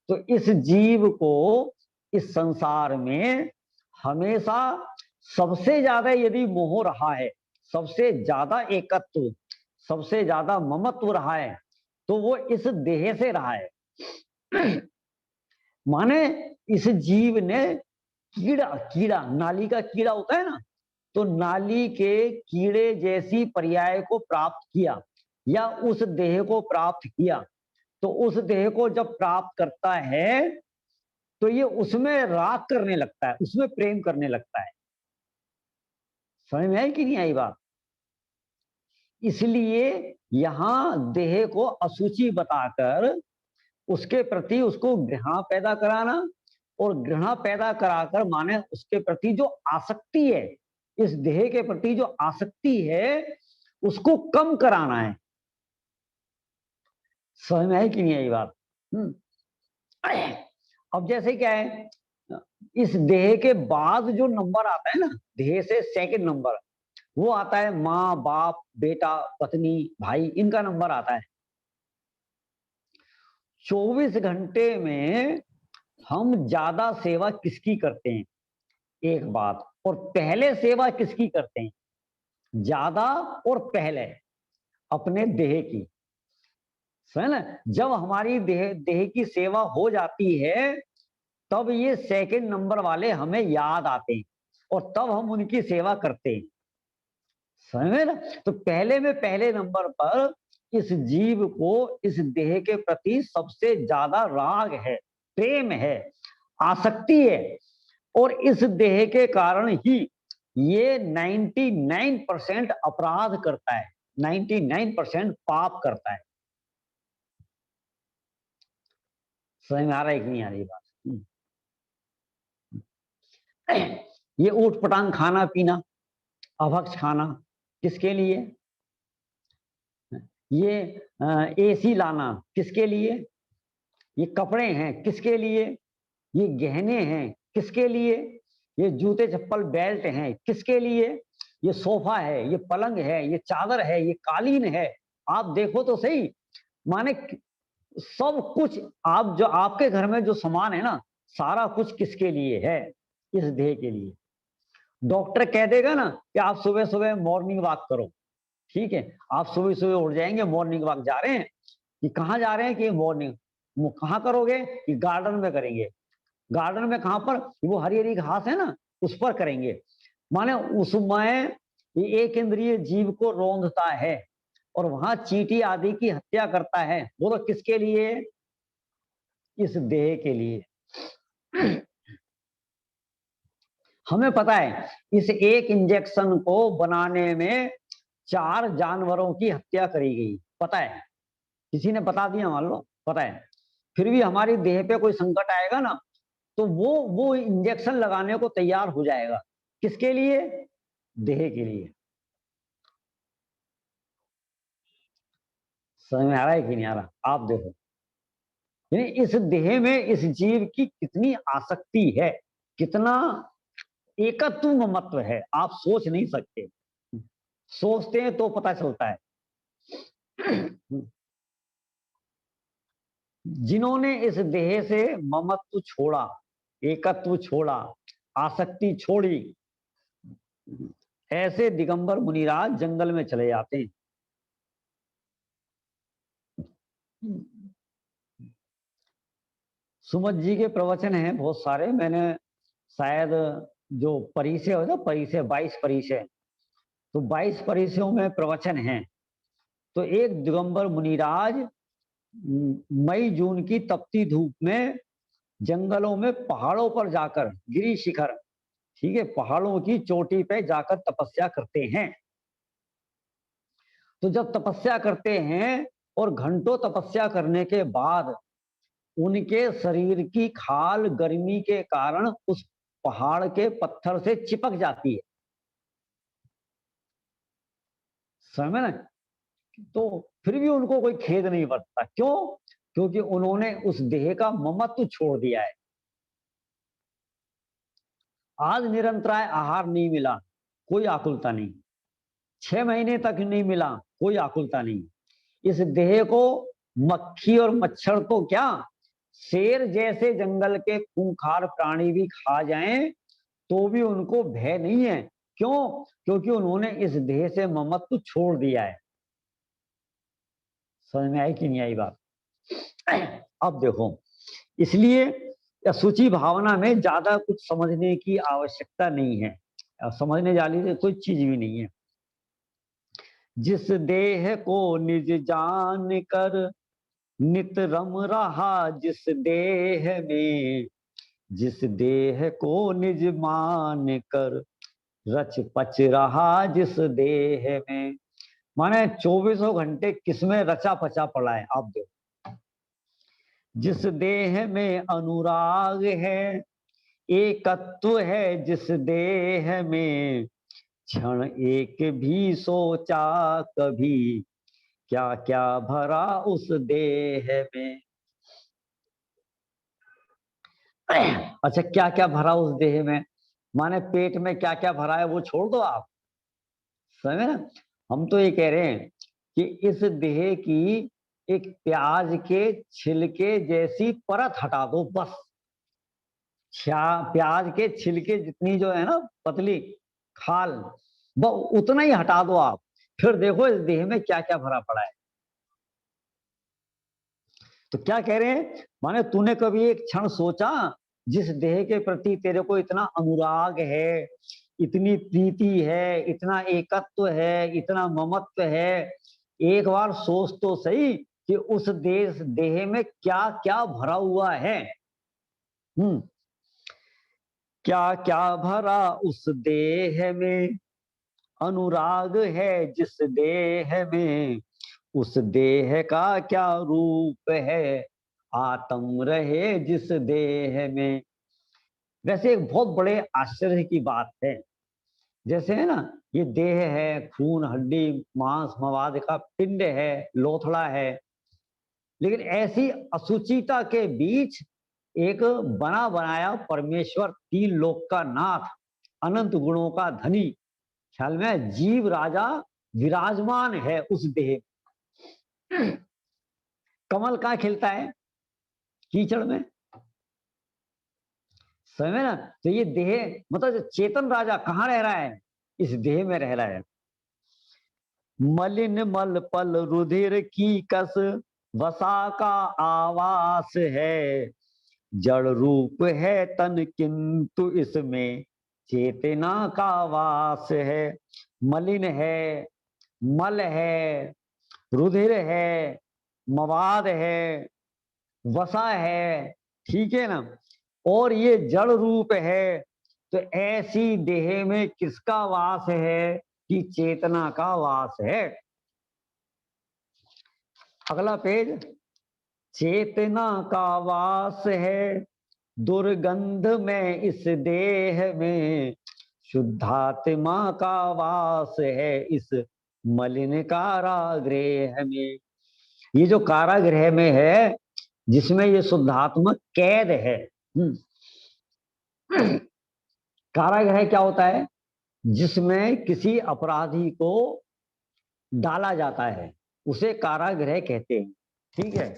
तो इस जीव को इस संसार में हमेशा सबसे ज्यादा यदि मोह रहा है, सबसे ज्यादा एकत्व, सबसे ज्यादा ममत्व रहा है, तो वो इस देह से रहा है। माने इस जीव ने कीड़ा नाली का कीड़ा होता है ना, तो नाली के कीड़े जैसी पर्याय को प्राप्त किया या उस देह को प्राप्त किया। तो उस देह को जब प्राप्त करता है तो ये उसमें राग करने लगता है, उसमें प्रेम करने लगता है। समझ में आई कि नहीं आई बात? इसलिए यहां देह को अशुचि बताकर उसके प्रति उसको घृणा पैदा कराना, और घृणा पैदा कराकर माने उसके प्रति जो आसक्ति है, इस देह के प्रति जो आसक्ति है उसको कम कराना है। समझ में आई कि नहीं आई बात? अब जैसे क्या है, इस देह के बाद जो नंबर आता है ना, देह से सेकंड नंबर, वो आता है माँ, बाप, बेटा, पत्नी, भाई, इनका नंबर आता है। 24 घंटे में हम ज्यादा सेवा किसकी करते हैं? एक बात। और पहले सेवा किसकी करते हैं? ज्यादा और पहले अपने देह की। है ना? जब हमारी देह की सेवा हो जाती है तब ये सेकंड नंबर वाले हमें याद आते हैं और तब हम उनकी सेवा करते हैं। समझ ना? तो पहले नंबर पर इस जीव को इस देह के प्रति सबसे ज्यादा राग है, प्रेम है, आसक्ति है, और इस देह के कारण ही ये 99% अपराध करता है, 99% पाप करता है। समझ में आ रहा है कि नहीं आ रही बात? ये ऊट पटांग खाना पीना, अभक्ष खाना किसके लिए? ये एसी लाना किसके लिए? ये कपड़े हैं किसके लिए? ये गहने हैं किसके लिए? ये जूते चप्पल बेल्ट हैं किसके लिए? ये सोफा है, ये पलंग है, ये चादर है, ये कालीन है। आप देखो तो सही, माने सब कुछ आप जो आपके घर में जो सामान है ना, सारा कुछ किसके लिए है? इस देह के लिए। डॉक्टर कह देगा ना कि आप सुबह सुबह मॉर्निंग वॉक करो, ठीक है, आप सुबह सुबह उठ जाएंगे, मॉर्निंग वॉक जा रहे हैं, कि कहाँ जा रहे हैं? कि मॉर्निंग। कहाँ करोगे? कि गार्डन में करेंगे। गार्डन में कहाँ पर? वो हरी हरी घास है ना, उस पर करेंगे। माने उसमें ये एक इंद्रिय जीव को रौंदता है और वहां चींटी आदि की हत्या करता है। बोलो किसके लिए? इस देह के लिए। हमें पता है इस एक इंजेक्शन को बनाने में 4 जानवरों की हत्या करी गई, पता है, किसी ने बता दिया, मान लो पता है। फिर भी हमारी देह पे कोई संकट आएगा ना तो वो इंजेक्शन लगाने को तैयार हो जाएगा। किसके लिए? देह के लिए। समझ में आ रहा है कि नहीं आ रहा? आप देखो, यानी इस देह में इस जीव की कितनी आसक्ति है, कितना एकत्व ममत्व है, आप सोच नहीं सकते। सोचते हैं तो पता चलता है। जिन्होंने इस देह से ममत्व छोड़ा, एकत्व छोड़ा, आसक्ति छोड़ी, ऐसे दिगंबर मुनिराज जंगल में चले जाते हैं। सुमत जी के प्रवचन हैं बहुत सारे, मैंने शायद जो परिचय हो ना, परिचय 22 परिचय, तो 22 परिचयों में प्रवचन हैं। तो एक दिगंबर मुनिराज मई जून की तपती धूप में जंगलों में पहाड़ों पर जाकर, गिरी शिखर, ठीक है, पहाड़ों की चोटी पे जाकर तपस्या करते हैं। तो जब तपस्या करते हैं और घंटों तपस्या करने के बाद उनके शरीर की खाल गर्मी के कारण उस पहाड़ के पत्थर से चिपक जाती है, समझ ना? तो फिर भी उनको कोई खेद नहीं बरतता। क्यों? क्योंकि उन्होंने उस देह का ममत्व छोड़ दिया है। आज निरंतराय आहार नहीं मिला, कोई आकुलता नहीं। 6 महीने तक नहीं मिला, कोई आकुलता नहीं। इस देह को मक्खी और मच्छर तो क्या, शेर जैसे जंगल के खूंखार प्राणी भी खा जाएं तो भी उनको भय नहीं है। क्यों? क्योंकि उन्होंने इस देह से ममत्व छोड़ दिया है। समझ में आई कि नहीं आई बात? अब देखो, इसलिए असुचि भावना में ज्यादा कुछ समझने की आवश्यकता नहीं है, समझने जाने से कोई चीज भी नहीं है। जिस देह को निज जान कर नित रम रहा जिस देह में, जिस देह को निज मान कर रच पच रहा जिस देह में, माने 24 घंटे किसमें रचा पचा पड़ा है। आप देखो, जिस देह में अनुराग है, एकत्व है जिस देह में, क्षण एक भी सोचा कभी क्या क्या भरा उस देह में। अच्छा, क्या क्या भरा उस देह में, माने पेट में क्या क्या भरा है वो छोड़ दो आप, समझे ना? हम तो ये कह रहे हैं कि इस देह की एक प्याज के छिलके जैसी परत हटा दो बस। प्याज के छिलके जितनी जो है ना पतली खाल, वो उतना ही हटा दो आप, फिर देखो इस देह में क्या क्या भरा पड़ा है। तो क्या कह रहे हैं, माने तूने कभी एक क्षण सोचा, जिस देह के प्रति तेरे को इतना अनुराग है, इतनी प्रीति है, इतना एकत्व है, इतना ममत्व है, एक बार सोच तो सही कि उस देह में क्या क्या भरा हुआ है। क्या क्या भरा उस देह में, अनुराग है जिस देह में, उस देह का क्या रूप है, आत्म रहे जिस देह में। वैसे एक बहुत बड़े आश्चर्य की बात है, जैसे है ना, ये देह है, खून हड्डी मांस मवाद का पिंड है, लोथड़ा है, लेकिन ऐसी असुचिता के बीच एक बना बनाया परमेश्वर, 3 लोक का नाथ, अनंत गुणों का धनी, ख्याल में जीव राजा विराजमान है उस देह। कमल कहाँ खिलता है? कीचड़ में, समझ ना? तो ये देह मतलब चेतन राजा कहाँ रह रहा है? इस देह में रह रहा है। मलिन मल पल रुधिर की कस वसा का आवास है, जड़ रूप है तन किंतु इसमें चेतना का वास है। मलिन है, मल है, रुधिर है, मवाद है, वसा है, ठीक है ना, और ये जड़ रूप है। तो ऐसी देह में किसका वास है? कि चेतना का वास है। अगला पेज, चेतना का वास है दुर्गंध में इस देह में, शुद्धात्मा का वास है इस मलिन कारागृह में। ये जो कारागृह में है जिसमें ये शुद्धात्मा कैद है। कारागृह क्या होता है? जिसमें किसी अपराधी को डाला जाता है उसे कारागृह कहते हैं। ठीक है,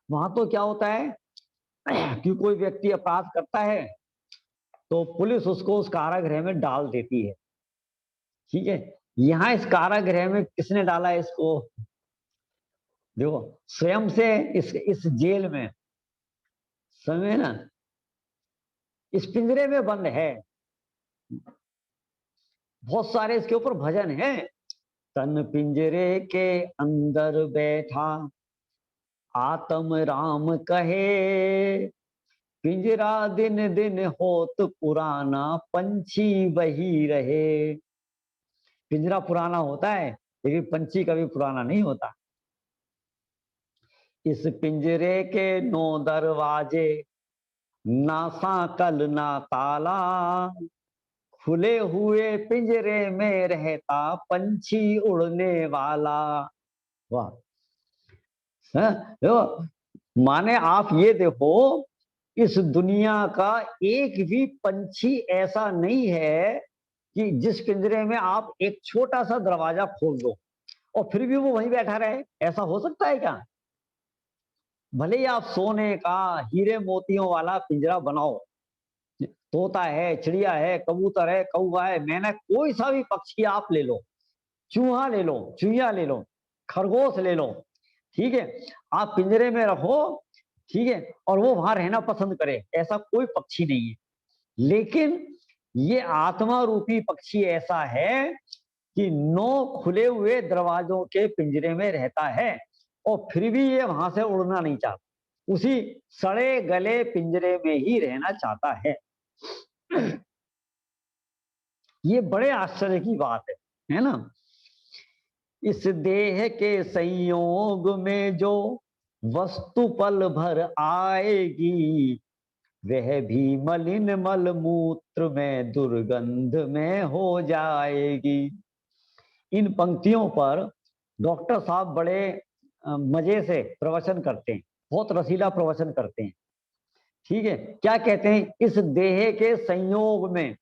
वहां तो क्या होता है कि कोई व्यक्ति अपराध करता है तो पुलिस उसको उस कारागृह में डाल देती है। ठीक है, यहां इस कारागृह में किसने डाला है इसको? देखो, स्वयं से इस जेल में समय ना इस पिंजरे में बंद है। बहुत सारे इसके ऊपर भजन है। तन पिंजरे के अंदर बैठा आत्म राम कहे, पिंजरा दिन दिन होत पुराना पंछी वही रहे। पिंजरा पुराना होता है लेकिन पंछी कभी पुराना नहीं होता। इस पिंजरे के 9 दरवाजे, ना सांकल ना ताला, खुले हुए पिंजरे में रहता पंछी उड़ने वाला। वाह, माने आप ये देखो, इस दुनिया का एक भी पंछी ऐसा नहीं है कि जिस पिंजरे में आप एक छोटा सा दरवाजा खोल दो और फिर भी वो वहीं बैठा रहे। ऐसा हो सकता है क्या? भले ही आप सोने का हीरे मोतियों वाला पिंजरा बनाओ, तोता है, चिड़िया है, कबूतर है, कौवा है, मैना, कोई सा भी पक्षी आप ले लो, चूहा ले लो, चुईया ले लो, खरगोश ले लो, ठीक है, आप पिंजरे में रखो, ठीक है, और वो वहां रहना पसंद करे, ऐसा कोई पक्षी नहीं है। लेकिन ये आत्मा रूपी पक्षी ऐसा है कि 9 खुले हुए दरवाजों के पिंजरे में रहता है और फिर भी ये वहां से उड़ना नहीं चाहता, उसी सड़े गले पिंजरे में ही रहना चाहता है। ये बड़े आश्चर्य की बात है ना। इस देह के संयोग में जो वस्तु पल भर आएगी, वह भी मलिन मल मूत्र में दुर्गंध में हो जाएगी। इन पंक्तियों पर डॉक्टर साहब बड़े मजे से प्रवचन करते हैं, बहुत रसीला प्रवचन करते हैं। ठीक है, क्या कहते हैं? इस देह के संयोग में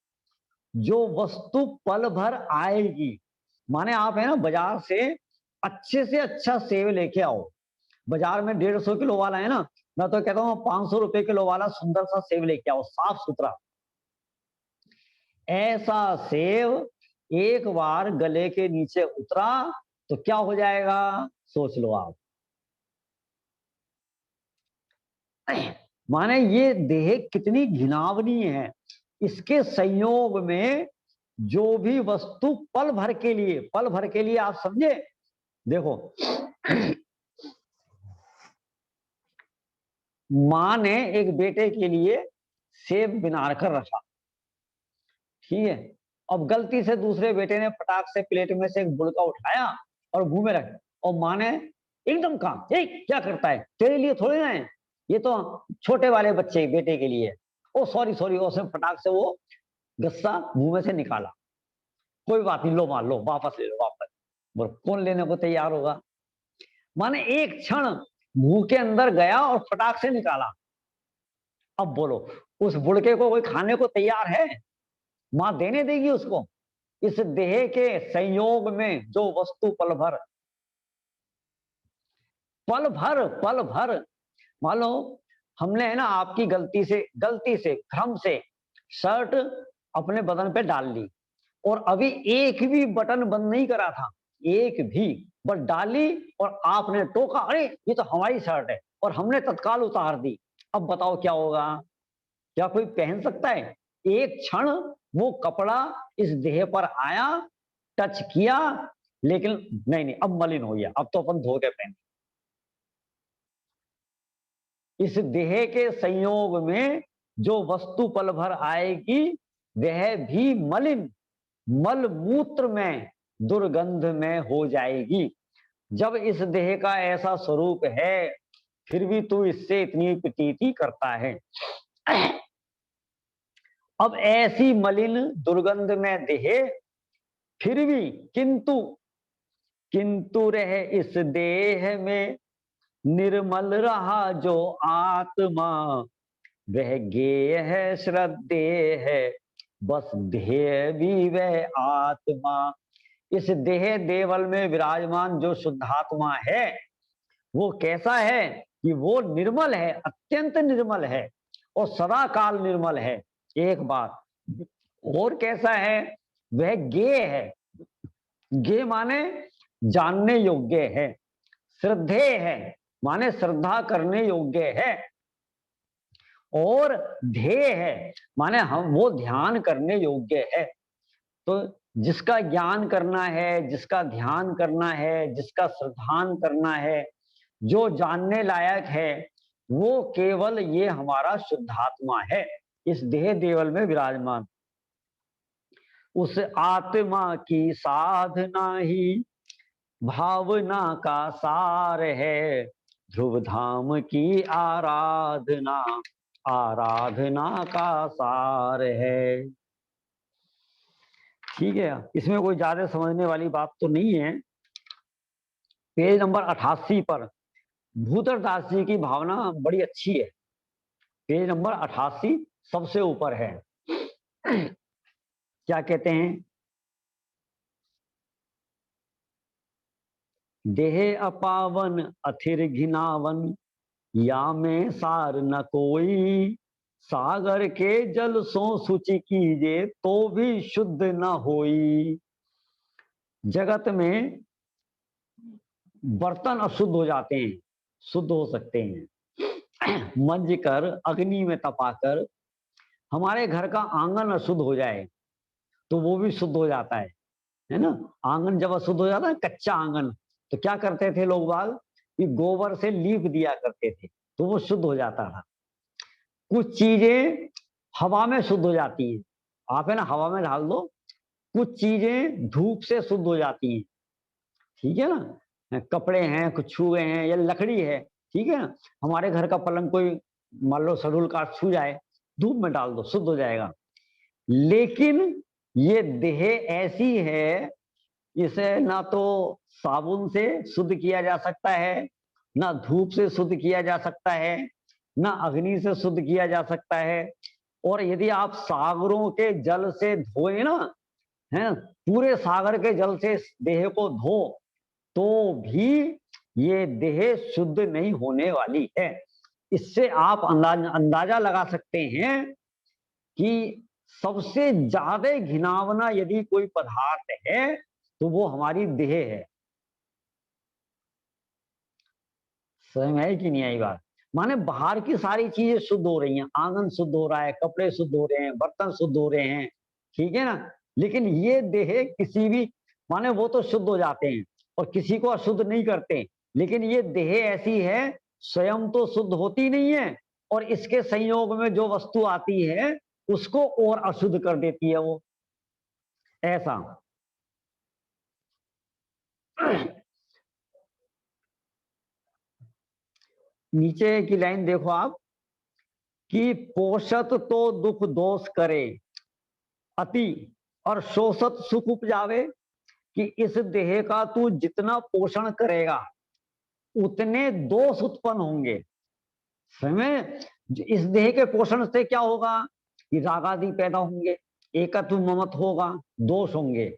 जो वस्तु पल भर आएगी, माने आप है ना बाजार से अच्छा सेब लेके आओ। बाजार में 150 किलो वाला है ना, मैं तो कहता हूँ 500 रुपए किलो वाला सुंदर सा सेब लेके आओ, साफ सुथरा। ऐसा सेब एक बार गले के नीचे उतरा तो क्या हो जाएगा, सोच लो आप। माने ये देह कितनी घिनावनी है। इसके संयोग में जो भी वस्तु पल भर के लिए आप समझे। देखो, मां ने एक बेटे के लिए सेब बिनार कर रखा, ठीक है, अब गलती से दूसरे बेटे ने फटाक से प्लेट में से एक बुड़का उठाया और मुंह में रखा, और मां ने एकदम कहा, क्या करता है, तेरे लिए थोड़ी ना है, ये तो छोटे वाले बच्चे बेटे के लिए। ओ सॉरी, उसने फटाक से वो गस्सा मुंह में से निकाला। कोई बात नहीं, लो मान लो, वापस ले लो, वापस। बोल, कौन लेने को तैयार होगा? माने एक क्षण मुंह के अंदर गया और फटाक से निकाला। अब बोलो, उस बुड़के को कोई खाने को तैयार है? मां देने देगी उसको? इस देह के संयोग में जो वस्तु पल भर मान लो हमने है ना आपकी गलती से भ्रम से शर्ट अपने बदन पे डाल ली, और अभी एक भी बटन बंद नहीं करा था, एक भी, बस डाली और आपने टोका, अरे ये तो हमारी शर्ट है, और हमने तत्काल उतार दी। अब बताओ क्या होगा? क्या कोई पहन सकता है? एक क्षण वो कपड़ा इस देह पर आया, टच किया, लेकिन नहीं, अब मलिन हो गया, अब तो अपन धो के पहन। इस देह के संयोग में जो वस्तु पल भर आएगी, वह भी मलिन मल मूत्र में दुर्गंध में हो जाएगी। जब इस देह का ऐसा स्वरूप है, फिर भी तू इससे इतनी प्रतीति करता है। अब ऐसी मलिन दुर्गंध में देह, फिर भी किंतु किंतु रहे इस देह में निर्मल रहा जो आत्मा, वह गेय है श्रद्धेय है बस देह भी वह आत्मा। इस देह देवल में विराजमान जो शुद्धात्मा है वो कैसा है कि वो निर्मल है, अत्यंत निर्मल है और सदा काल निर्मल है, एक बात। और कैसा है, वह गेय है, गेय माने जानने योग्य है, श्रद्धेय है माने श्रद्धा करने योग्य है, और ध्येय है माने हम वो ध्यान करने योग्य है। तो जिसका ज्ञान करना है, जिसका ध्यान करना है, जिसका श्रद्धान करना है, जो जानने लायक है, वो केवल ये हमारा शुद्धात्मा है, इस देह देवल में विराजमान। उस आत्मा की साधना ही भावना का सार है, ध्रुव धाम की आराधना आराधना का सार है। ठीक है, इसमें कोई ज्यादा समझने वाली बात तो नहीं है। पेज नंबर 88 पर भूतर दास जी की भावना बड़ी अच्छी है। पेज नंबर 88 सबसे ऊपर है। क्या कहते हैं, देह अपावन अथिर घिनावन, या में सार न कोई, सागर के जल सो शुचि कीजे तो भी शुद्ध न होई। जगत में बर्तन अशुद्ध हो जाते हैं, शुद्ध हो सकते हैं। मंज कर अग्नि में तपाकर हमारे घर का आंगन अशुद्ध हो जाए तो वो भी शुद्ध हो जाता है ना। आंगन जब अशुद्ध हो जाता है, कच्चा आंगन, तो क्या करते थे लोग बाग कि गोबर से लीप दिया करते थे तो वो शुद्ध हो जाता था। कुछ चीजें हवा में शुद्ध हो जाती हैं, आप है ना हवा में डाल दो, कुछ चीजें धूप से शुद्ध हो जाती हैं, ठीक है ना। कपड़े हैं, कुछ छुए हैं, या लकड़ी है, ठीक है ना। हमारे घर का पलंग कोई मान लो सड़ुल काट छू जाए, धूप में डाल दो, शुद्ध हो जाएगा। लेकिन ये देह ऐसी है, इसे ना तो साबुन से शुद्ध किया जा सकता है, ना धूप से शुद्ध किया जा सकता है, ना अग्नि से शुद्ध किया जा सकता है। और यदि आप सागरों के जल से धोए ना, है पूरे सागर के जल से देह को धो, तो भी ये देह शुद्ध नहीं होने वाली है। इससे आप अंदाजा लगा सकते हैं कि सबसे ज्यादा घिनावना यदि कोई पदार्थ है तो वो हमारी देह है। समझ में आई कि नहीं आई बात? माने बाहर की सारी चीजें शुद्ध हो रही हैं, आंगन शुद्ध हो रहा है, कपड़े शुद्ध हो रहे हैं, बर्तन शुद्ध हो रहे हैं, ठीक है ना। लेकिन ये देह किसी भी माने वो तो शुद्ध हो जाते हैं और किसी को अशुद्ध नहीं करते। लेकिन ये देह ऐसी है, स्वयं तो शुद्ध होती नहीं है और इसके संयोग में जो वस्तु आती है उसको और अशुद्ध कर देती है वो, ऐसा। नीचे की लाइन देखो आप कि पोषत तो दुख दोष करे अति और शोषत सुख उपजावे, कि इस देह का तू जितना पोषण करेगा उतने दोष उत्पन्न होंगे। समय इस देह के पोषण से क्या होगा कि राग आदि पैदा होंगे, एकत्व ममत होगा, दोष होंगे।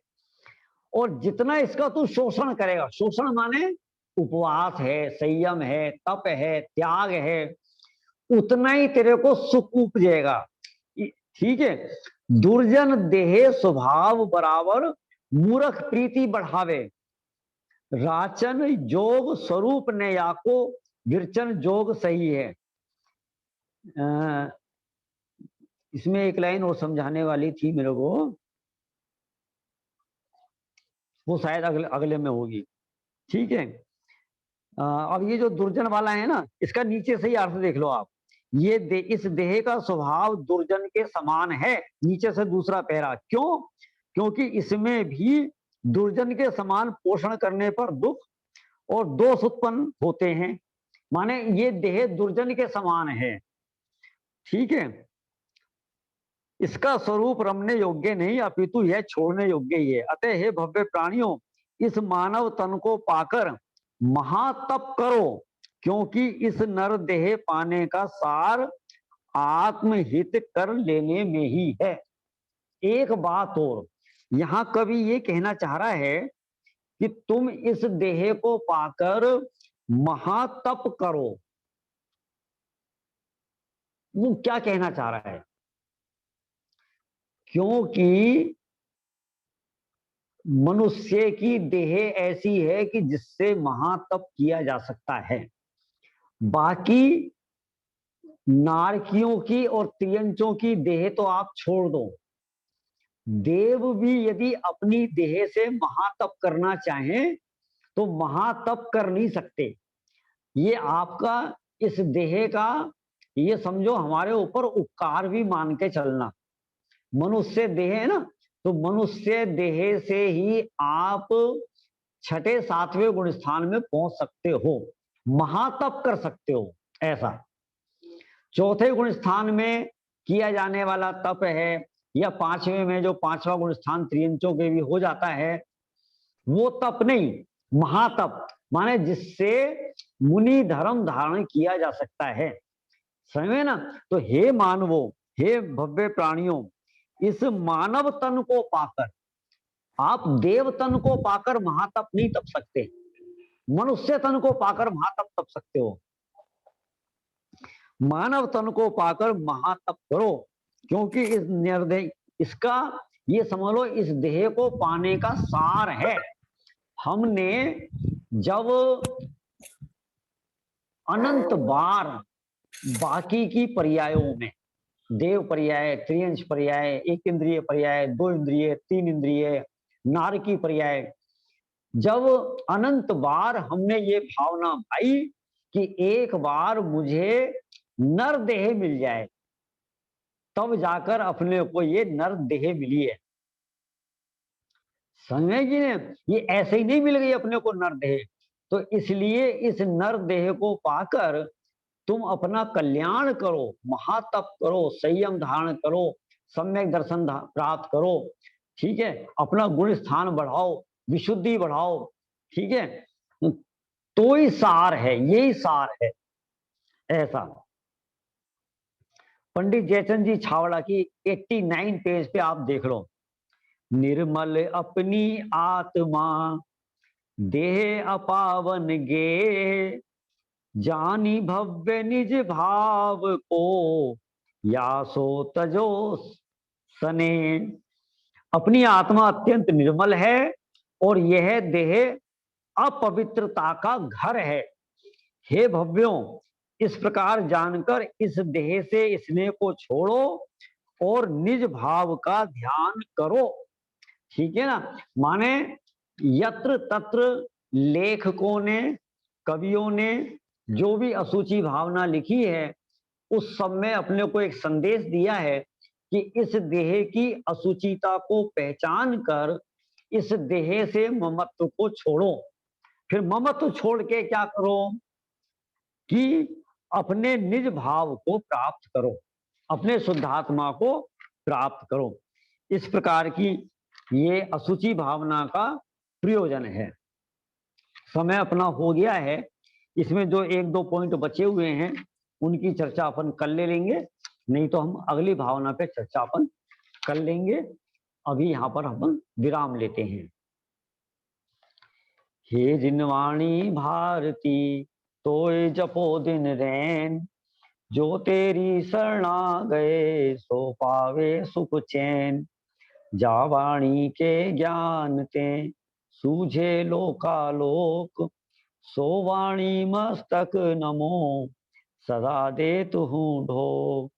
और जितना इसका तू शोषण करेगा, शोषण माने उपवास है, संयम है, तप है, त्याग है, उतना ही तेरे को सुख उपजेगा, ठीक है। दुर्जन देह स्वभाव बराबर मूर्ख प्रीति बढ़ावे, राचन जोग स्वरूप ने या को विरचन जोग सही है। इसमें एक लाइन और समझाने वाली थी मेरे को, वो शायद अगले में होगी, ठीक है। अब ये जो दुर्जन वाला है ना, इसका नीचे से ही अर्थ देख लो आप। ये इस देह का स्वभाव दुर्जन के समान है, नीचे से दूसरा पैरा। क्यों? क्योंकि इसमें भी दुर्जन के समान पोषण करने पर दुख और दोष उत्पन्न होते हैं। माने ये देह दुर्जन के समान है, ठीक है। इसका स्वरूप रमने योग्य नहीं अपितु यह छोड़ने योग्य ही है। अतः हे भव्य प्राणियों, इस मानव तन को पाकर महातप करो, क्योंकि इस नर देह पाने का सार आत्महित कर लेने में ही है। एक बात और, यहाँ कवि ये कहना चाह रहा है कि तुम इस देह को पाकर महातप करो। वो क्या कहना चाह रहा है? क्योंकि मनुष्य की देह ऐसी है कि जिससे महातप किया जा सकता है। बाकी नारकियों की और त्रियंचों की देह तो आप छोड़ दो, देव भी यदि अपनी देह से महातप करना चाहें तो महातप कर नहीं सकते। ये आपका इस देह का, ये समझो हमारे ऊपर उपकार भी मान के चलना। मनुष्य देह है ना, तो मनुष्य देह से ही आप 6ठे 7वें गुण स्थान में पहुंच सकते हो, महातप कर सकते हो। ऐसा 4थे गुण स्थान में किया जाने वाला तप है, या 5वें में जो 5वां गुण स्थान त्रियंचों के भी हो जाता है, वो तप नहीं, महातप माने जिससे मुनि धर्म धारण किया जा सकता है। समझे ना? तो हे मानवों, हे भव्य प्राणियों, इस मानव तन को पाकर, आप देव तन को पाकर महातप नहीं तप सकते, मनुष्य तन को पाकर महातप तप सकते हो। मानव तन को पाकर महातप करो, क्योंकि इस निर्देह, इसका ये समझ लो, इस देह को पाने का सार है। हमने जब अनंत बार बाकी की पर्यायों में, देव पर्याय, त्रियंश पर्याय, एक इंद्रिय पर्याय, 2 इंद्रिय, 3 इंद्रिय, नारकी पर्याय, जब अनंत बार हमने ये भावना भाई कि एक बार मुझे नर देह मिल जाए, तब जाकर अपने को ये नर देह मिली है। समझे कि नहीं? ये ऐसे ही नहीं मिल गई अपने को नर देह। तो इसलिए इस नर देह को पाकर तुम अपना कल्याण करो, महातप करो, संयम धारण करो, सम्यक दर्शन प्राप्त करो, ठीक है, अपना गुण स्थान बढ़ाओ, विशुद्धि बढ़ाओ, ठीक है, तो ही सार है, यही सार है। ऐसा पंडित जयचंद जी छावड़ा की 89 पेज पे आप देख लो। निर्मल अपनी आत्मा देह अपावन गे, जानी भव्य निज भाव को या सो तजो सने। अपनी आत्मा अत्यंत निर्मल है और यह देह अपवित्रता का घर है। हे भव्यों, इस प्रकार जानकर इस देह से स्नेह को छोड़ो और निज भाव का ध्यान करो। ठीक है ना? माने यत्र तत्र लेखकों ने, कवियों ने जो भी असुचि भावना लिखी है, उस सब में अपने को एक संदेश दिया है कि इस देह की असुचिता को पहचान कर इस देह से ममत्व को छोड़ो। फिर ममत्व छोड़ के क्या करो कि अपने निज भाव को प्राप्त करो, अपने शुद्धात्मा को प्राप्त करो। इस प्रकार की ये असुचि भावना का प्रयोजन है। समय अपना हो गया है, इसमें जो 1-2 पॉइंट बचे हुए हैं उनकी चर्चा अपन कल ले लेंगे, नहीं तो हम अगली भावना पे चर्चा अपन कर लेंगे। अभी यहाँ पर हम विराम लेते हैं। हे जिनवाणी भारती तोय जपो दिन रैन, जो तेरी शरणा गए सो पावे सुख चैन। जा वाणी के ज्ञान ते सूझे लोकालोक, सो वाणी मस्तक नमो सदा दे तुहूँ ढोक।